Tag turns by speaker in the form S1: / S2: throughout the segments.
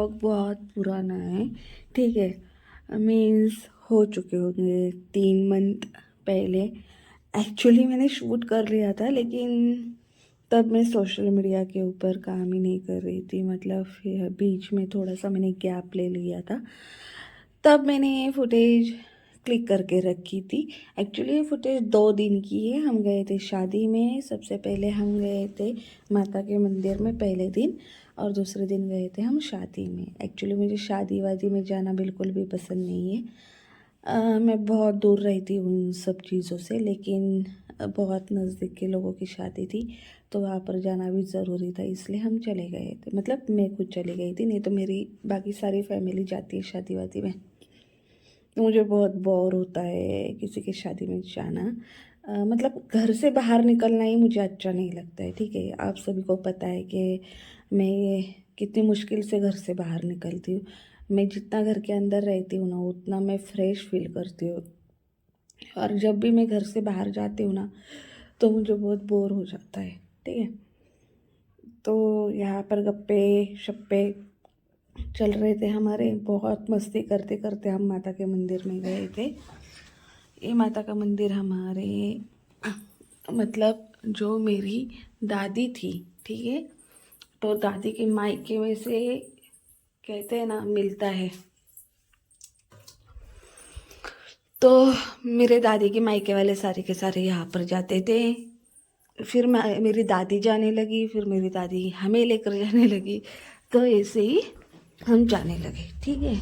S1: Vlog बहुत पुराना है, ठीक है। मीन्स हो चुके होंगे 3 मंथ पहले। एक्चुअली मैंने शूट कर लिया था, लेकिन तब मैं सोशल मीडिया के ऊपर काम ही नहीं कर रही थी। मतलब फिर बीच में थोड़ा सा मैंने गैप ले लिया था। तब मैंने ये फुटेज क्लिक करके रखी थी। एक्चुअली ये फुटेज 2 दिन की है। हम गए थे शादी में। सबसे पहले हम गए थे माता के मंदिर में पहले दिन, और दूसरे दिन गए थे हम शादी में। एक्चुअली मुझे शादी वादी में जाना बिल्कुल भी पसंद नहीं है। मैं बहुत दूर रहती हूँ उन सब चीज़ों से, लेकिन बहुत नज़दीक के लोगों की शादी थी तो वहाँ पर जाना भी ज़रूरी था, इसलिए हम चले गए थे। मतलब मैं खुद चली गई थी, नहीं तो मेरी बाकी सारी फैमिली जाती है शादी वादी में। तो मुझे बहुत बोर होता है किसी की शादी में जाना। मतलब घर से बाहर निकलना ही मुझे अच्छा नहीं लगता है, ठीक है। आप सभी को पता है कि मैं कितनी मुश्किल से घर से बाहर निकलती हूँ। मैं जितना घर के अंदर रहती हूँ ना, उतना मैं फ्रेश फील करती हूँ। और जब भी मैं घर से बाहर जाती हूँ ना, तो मुझे बहुत बोर हो जाता है, ठीक है। तो यहाँ पर गप्पे शप्पे चल रहे थे हमारे। बहुत मस्ती करते करते हम माता के मंदिर में गए थे। ये माता का मंदिर हमारे मतलब जो मेरी दादी थी, ठीक है, तो दादी के मायके में से कहते हैं ना, मिलता है। तो मेरे दादी के मायके वाले सारे के सारे यहाँ पर जाते थे। फिर मेरी दादी जाने लगी, फिर मेरी दादी हमें लेकर जाने लगी। तो ऐसे ही हम जाने लगे, ठीक है।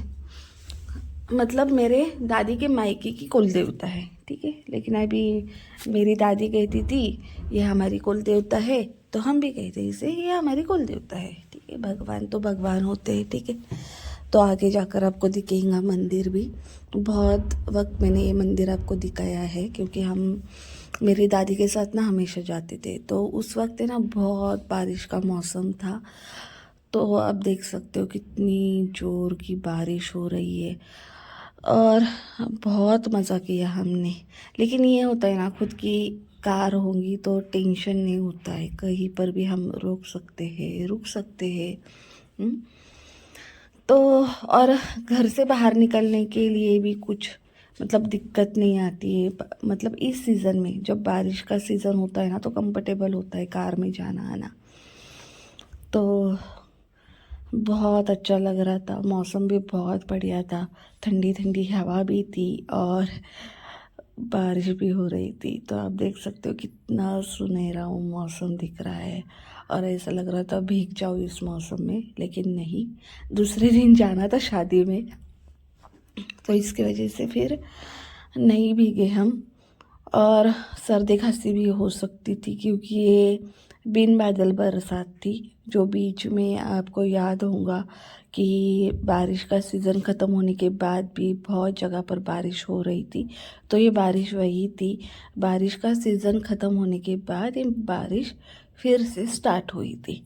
S1: मतलब मेरे दादी के मायके की कुल देवता है, ठीक है। लेकिन अभी मेरी दादी कहती थी ये हमारी कुल देवता है, तो हम भी कहते इसे ये हमारी कुल देवता है, ठीक है। भगवान तो भगवान होते हैं, ठीक है। तो आगे जाकर आपको दिखेगा मंदिर भी। बहुत वक्त मैंने ये मंदिर आपको दिखाया है, क्योंकि हम मेरी दादी के साथ ना हमेशा जाते थे। तो उस वक्त है ना, बहुत बारिश का मौसम था। तो आप देख सकते हो कितनी ज़ोर की बारिश हो रही है, और बहुत मज़ा किया हमने। लेकिन ये होता है ना, खुद की कार होंगी तो टेंशन नहीं होता है, कहीं पर भी हम रोक सकते हैं, रुक सकते हैं। हम्म? तो और घर से बाहर निकलने के लिए भी कुछ मतलब दिक्कत नहीं आती है। मतलब इस सीज़न में जब बारिश का सीज़न होता है ना, तो कंफर्टेबल होता है कार में जाना आना। तो बहुत अच्छा लग रहा था, मौसम भी बहुत बढ़िया था, ठंडी ठंडी हवा भी थी और बारिश भी हो रही थी। तो आप देख सकते हो कितना सुनहरा मौसम दिख रहा है, और ऐसा लग रहा था भीग जाओ इस मौसम में, लेकिन नहीं। दूसरे दिन जाना था शादी में, तो इसकी वजह से फिर नहीं भीगे हम। और सर्दी खांसी भी हो सकती थी, क्योंकि ये बिन बादल बरसात थी। जो बीच में आपको याद होगा कि बारिश का सीज़न ख़त्म होने के बाद भी बहुत जगह पर बारिश हो रही थी। तो ये बारिश वही थी, बारिश का सीज़न ख़त्म होने के बाद ये बारिश फिर से स्टार्ट हुई थी।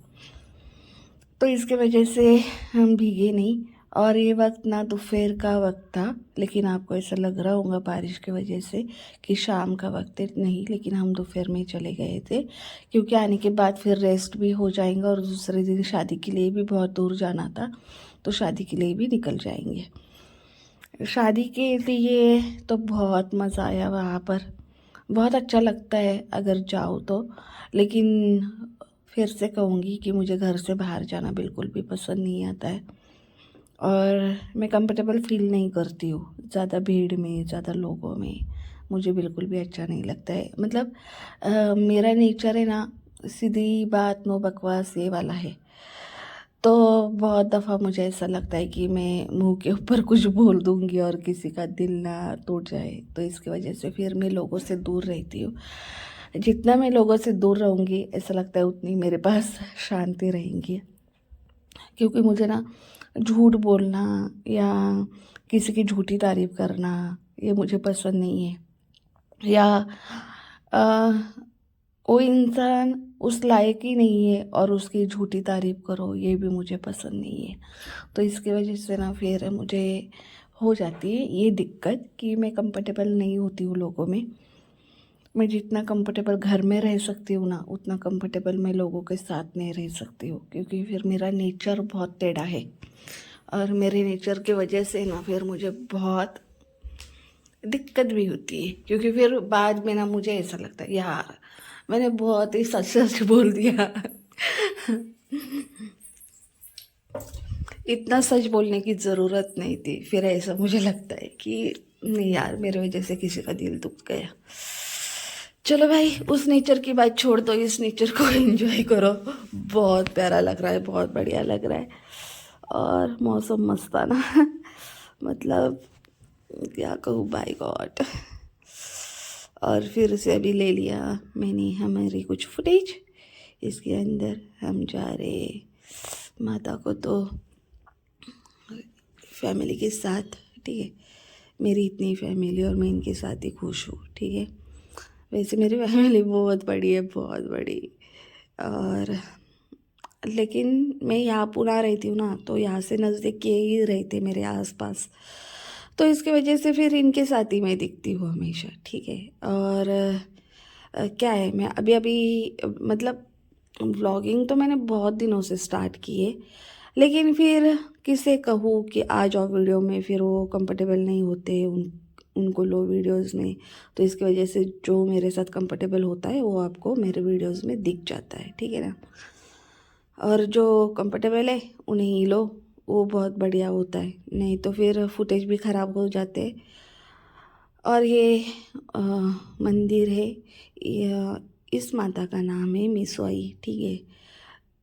S1: तो इसके वजह से हम भीगे नहीं। और ये वक्त ना दोपहर का वक्त था, लेकिन आपको ऐसा लग रहा होगा बारिश की वजह से कि शाम का वक्त है। नहीं, लेकिन हम दोपहर में चले गए थे, क्योंकि आने के बाद फिर रेस्ट भी हो जाएगा, और दूसरे दिन शादी के लिए भी बहुत दूर जाना था, तो शादी के लिए भी निकल जाएंगे। शादी के लिए तो बहुत मज़ा आया वहाँ पर, बहुत अच्छा लगता है अगर जाओ तो। लेकिन फिर से कहूँगी कि मुझे घर से बाहर जाना बिल्कुल भी पसंद नहीं आता है, और मैं कंफर्टेबल फील नहीं करती हूँ ज़्यादा भीड़ में, ज़्यादा लोगों में। मुझे बिल्कुल भी अच्छा नहीं लगता है। मतलब मेरा नेचर है ना, सीधी बात नो बकवास ये वाला है। तो बहुत दफ़ा मुझे ऐसा लगता है कि मैं मुंह के ऊपर कुछ बोल दूंगी और किसी का दिल ना टूट जाए, तो इसकी वजह से फिर मैं लोगों से दूर रहती हूँ। जितना मैं लोगों से दूर रहूँगी, ऐसा लगता है उतनी मेरे पास शांति रहेंगी। क्योंकि मुझे ना झूठ बोलना या किसी की झूठी तारीफ करना, ये मुझे पसंद नहीं है। या अ, वो इंसान उस लायक ही नहीं है और उसकी झूठी तारीफ करो, ये भी मुझे पसंद नहीं है। तो इसकी वजह से ना फिर मुझे हो जाती है ये दिक्कत कि मैं कंफर्टेबल नहीं होती हूँ लोगों में। मैं जितना कंफर्टेबल घर में रह सकती हूँ ना, उतना कंफर्टेबल मैं लोगों के साथ नहीं रह सकती हूँ, क्योंकि फिर मेरा नेचर बहुत टेढ़ा है। और मेरे नेचर की वजह से ना फिर मुझे बहुत दिक्कत भी होती है, क्योंकि फिर बाद में ना मुझे ऐसा लगता है यार मैंने बहुत ही सच सच बोल दिया। इतना सच बोलने की ज़रूरत नहीं थी। फिर ऐसा मुझे लगता है कि नहीं यार, मेरे वजह से किसी का दिल दुख गया। चलो भाई, उस नेचर की बात छोड़ दो, इस नेचर को एंजॉय करो। बहुत प्यारा लग रहा है, बहुत बढ़िया लग रहा है, और मौसम मस्त था ना। मतलब क्या कहूँ, बाय गॉड। और फिर उसे अभी ले लिया मैंने हमारी कुछ फुटेज। इसके अंदर हम जा रहे माता को तो फैमिली के साथ, ठीक है। मेरी इतनी फैमिली और मैं इनके साथ ही खुश हूँ, ठीक है। वैसे मेरी फैमिली बहुत बड़ी है, बहुत बड़ी। और लेकिन मैं यहाँ पुणे रहती हूँ ना, तो यहाँ से नज़दीक के ही रहते मेरे आसपास, तो इसकी वजह से फिर इनके साथ ही मैं दिखती हूँ हमेशा, ठीक है। और क्या है, मैं अभी अभी मतलब व्लॉगिंग तो मैंने बहुत दिनों से स्टार्ट की है, लेकिन फिर किसे कहूँ कि आ जाओ वीडियो में, फिर वो कंफर्टेबल नहीं होते उनको लो वीडियोस में। तो इसकी वजह से जो मेरे साथ कंफर्टेबल होता है वो आपको मेरे वीडियोस में दिख जाता है, ठीक है ना। और जो कंफर्टेबल है उन्हें ही लो, वो बहुत बढ़िया होता है, नहीं तो फिर फुटेज भी ख़राब हो जाते हैं। और ये मंदिर है, इस माता का नाम है मिसवाई, ठीक है।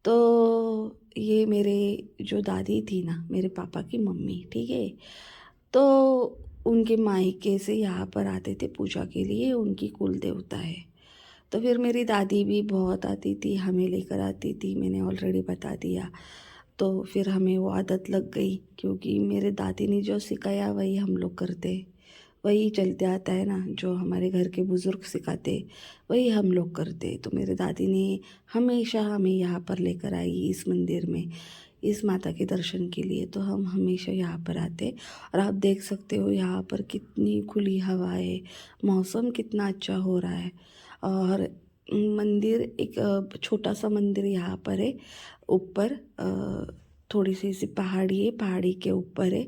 S1: तो ये मेरे जो दादी थी ना, मेरे पापा की मम्मी, ठीक है, तो उनके मायके से यहाँ पर आते थे पूजा के लिए, उनकी कुल देवता है। तो फिर मेरी दादी भी बहुत आती थी, हमें लेकर आती थी, मैंने ऑलरेडी बता दिया। तो फिर हमें वो आदत लग गई, क्योंकि मेरे दादी ने जो सिखाया वही हम लोग करते, वही चलते आता है ना, जो हमारे घर के बुज़ुर्ग सिखाते वही हम लोग करते। तो मेरे दादी ने हमेशा हमें यहाँ पर लेकर आई इस मंदिर में, इस माता के दर्शन के लिए, तो हम हमेशा यहाँ पर आते। और आप देख सकते हो यहाँ पर कितनी खुली हवा है, मौसम कितना अच्छा हो रहा है। और मंदिर एक छोटा सा मंदिर यहाँ पर है ऊपर, थोड़ी सी पहाड़ी है, पहाड़ी के ऊपर है।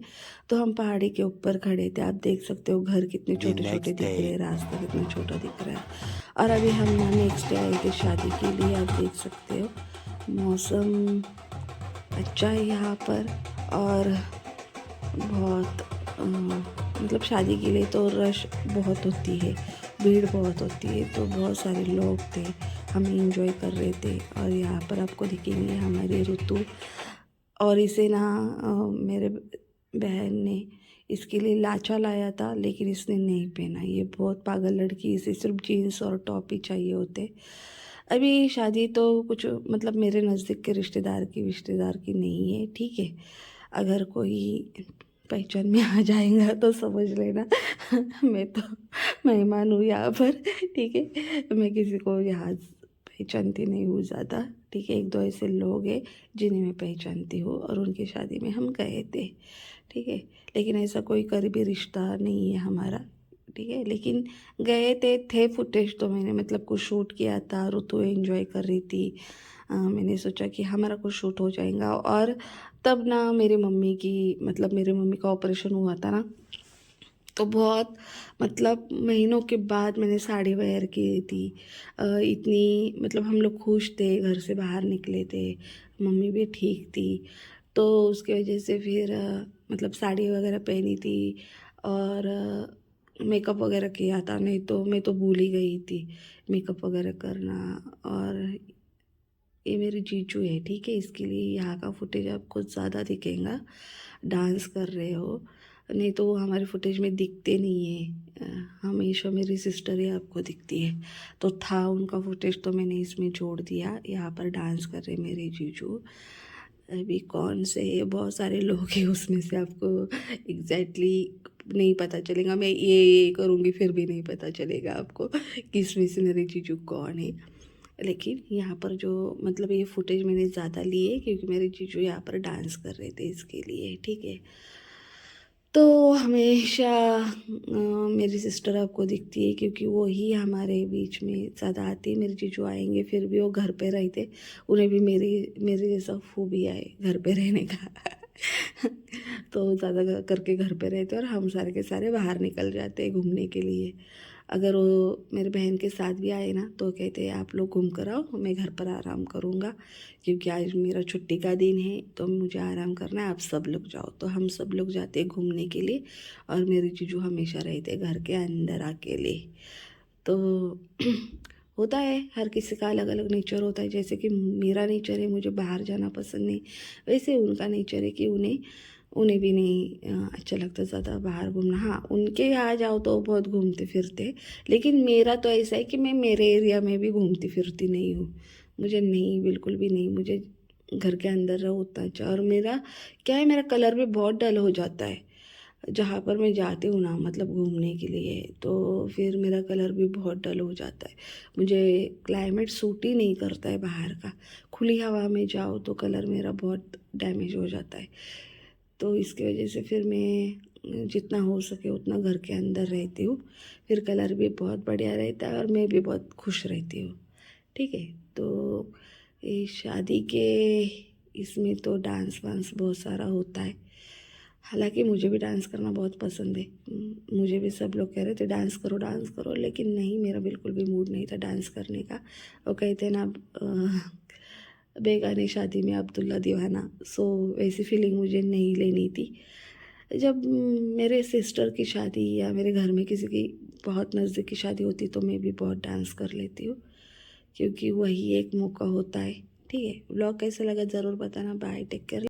S1: तो हम पहाड़ी के ऊपर खड़े थे, आप देख सकते हो घर कितने छोटे छोटे दिख रहे हैं, रास्ता कितना छोटा दिख रहा है। और अभी हम ना नेक्स्ट डे आए थे शादी के लिए, आप देख सकते हो मौसम अच्छा है यहाँ पर। और बहुत मतलब शादी के लिए तो रश बहुत होती है, भीड़ बहुत होती है, तो बहुत सारे लोग थे, हम इंजॉय कर रहे थे। और यहाँ पर आपको दिखेंगे हमारी ऋतु, और इसे ना मेरे बहन ने इसके लिए लाचा लाया था, लेकिन इसने नहीं पहना। ये बहुत पागल लड़की, इसे सिर्फ जीन्स और टॉप ही चाहिए होते। अभी शादी तो कुछ मतलब मेरे नज़दीक के रिश्तेदार की नहीं है, ठीक है। अगर कोई पहचान में आ जाएगा तो समझ लेना। मैं तो मेहमान हूँ यहाँ पर, ठीक है। मैं किसी को यहाँ पहचानती नहीं हूँ ज़्यादा, ठीक है। एक दो ऐसे लोग हैं जिन्हें मैं पहचानती हूँ, और उनकी शादी में हम गए थे, ठीक है। लेकिन ऐसा कोई करीबी रिश्ता नहीं है हमारा, ठीक है। लेकिन गए थे फुटेज तो मैंने मतलब कुछ शूट किया था, ऋतु एंजॉय कर रही थी। मैंने सोचा कि हमारा कुछ शूट हो जाएगा। और तब ना मेरी मम्मी की मतलब मेरी मम्मी का ऑपरेशन हुआ था ना, तो बहुत मतलब महीनों के बाद मैंने साड़ी वेयर की थी। इतनी मतलब हम लोग खुश थे, घर से बाहर निकले थे, मम्मी भी ठीक थी, तो उसकी वजह से फिर मतलब साड़ी वगैरह पहनी थी। और मेकअप वगैरह किया था, नहीं तो मैं तो भूल ही गई थी मेकअप वगैरह करना। और ये मेरी जीजू है, ठीक है, इसके लिए यहाँ का फुटेज आपको ज़्यादा दिखेगा, डांस कर रहे हो, नहीं तो वो हमारे फुटेज में दिखते नहीं है। हमेशा मेरी सिस्टर ही आपको दिखती है, तो था उनका फुटेज तो मैंने इसमें जोड़ दिया। यहाँ पर डांस कर रहे मेरे जीजू। अभी कौन से बहुत सारे लोग हैं उसमें से आपको एग्जैक्टली नहीं पता चलेगा, मैं ये करूँगी फिर भी नहीं पता चलेगा आपको किस में से मेरे जीजू कौन है। लेकिन यहाँ पर जो मतलब ये फुटेज मैंने ज़्यादा लिए क्योंकि मेरे जीजू यहाँ पर डांस कर रहे थे इसके लिए, ठीक है। तो हमेशा मेरी सिस्टर आपको दिखती है, क्योंकि वो ही हमारे बीच में ज़्यादा आती है। मेरे जीजू आएंगे फिर भी वो घर पे रहते, उन्हें भी मेरी मेरे जैसा खूबी आए घर पे रहने का। तो ज़्यादा करके घर पे रहते और हम सारे के सारे बाहर निकल जाते हैं घूमने के लिए। अगर वो मेरे बहन के साथ भी आए ना तो कहते हैं आप लोग घूम कर आओ, मैं घर पर आराम करूँगा क्योंकि आज मेरा छुट्टी का दिन है तो मुझे आराम करना है, आप सब लोग जाओ। तो हम सब लोग जाते हैं घूमने के लिए और मेरे जीजू हमेशा रहते हैं घर के अंदर अकेले। तो होता है, हर किसी का अलग अलग नेचर होता है। जैसे कि मेरा नेचर है मुझे बाहर जाना पसंद नहीं, वैसे उनका नेचर है कि उन्हें उन्हें भी नहीं अच्छा लगता ज़्यादा बाहर घूमना। हाँ, उनके यहाँ जाओ तो बहुत घूमते फिरते, लेकिन मेरा तो ऐसा है कि मैं मेरे एरिया में भी घूमती फिरती नहीं हूँ। मुझे नहीं, बिल्कुल भी नहीं, मुझे घर के अंदर रहो उतना अच्छा। और मेरा क्या है, मेरा कलर भी बहुत डल हो जाता है जहाँ पर मैं जाती हूँ ना, मतलब घूमने के लिए, तो फिर मेरा कलर भी बहुत डल हो जाता है। मुझे क्लाइमेट सूट ही नहीं करता है बाहर का। खुली हवा में जाओ तो कलर मेरा बहुत डैमेज हो जाता है। तो इसकी वजह से फिर मैं जितना हो सके उतना घर के अंदर रहती हूँ। फिर कलर भी बहुत बढ़िया रहता है और मैं भी बहुत खुश रहती हूँ। ठीक है। तो ये शादी के इसमें तो डांस वांस बहुत सारा होता है। हालांकि मुझे भी डांस करना बहुत पसंद है। मुझे भी सब लोग कह रहे थे डांस करो, लेकिन नहीं, मेरा बिल्कुल भी मूड नहीं था डांस करने का। वो कहते हैं ना बेगानी शादी में अब्दुल्ला दीवाना, सो वैसी फीलिंग मुझे नहीं लेनी थी। जब मेरे सिस्टर की शादी या मेरे घर में किसी की बहुत नज़दीक की शादी होती तो मैं भी बहुत डांस कर लेती हूँ, क्योंकि वही एक मौका होता है। ठीक है, व्लॉग कैसा लगा ज़रूर बताना। Bye, take care.